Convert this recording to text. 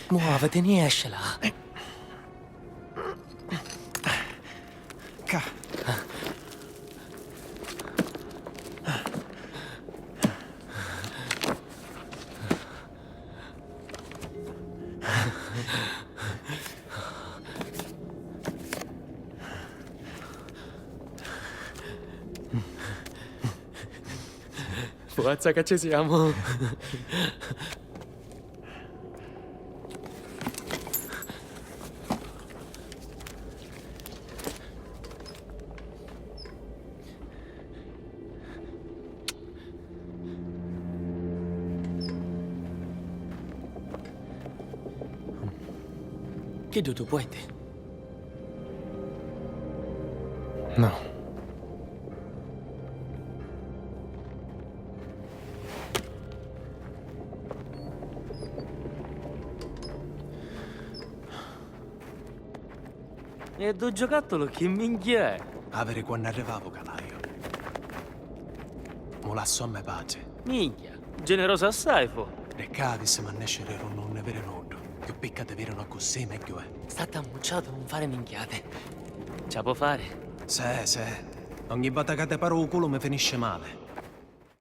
Muoviti, escela. Ca. Forza che ci siamo. Che tu puoi? No. E do giocattolo che minchia è? Avere quando arrivavo, calaio. Mo lasso a me pace. Minchia, generoso assai fu. E cadi se mannescere non ne vere nodo. Più piccate virano così, meglio è. State ammucciato, non fare minchiate. Ce la può fare? Se. Ogni volta che te paro il culo mi finisce male.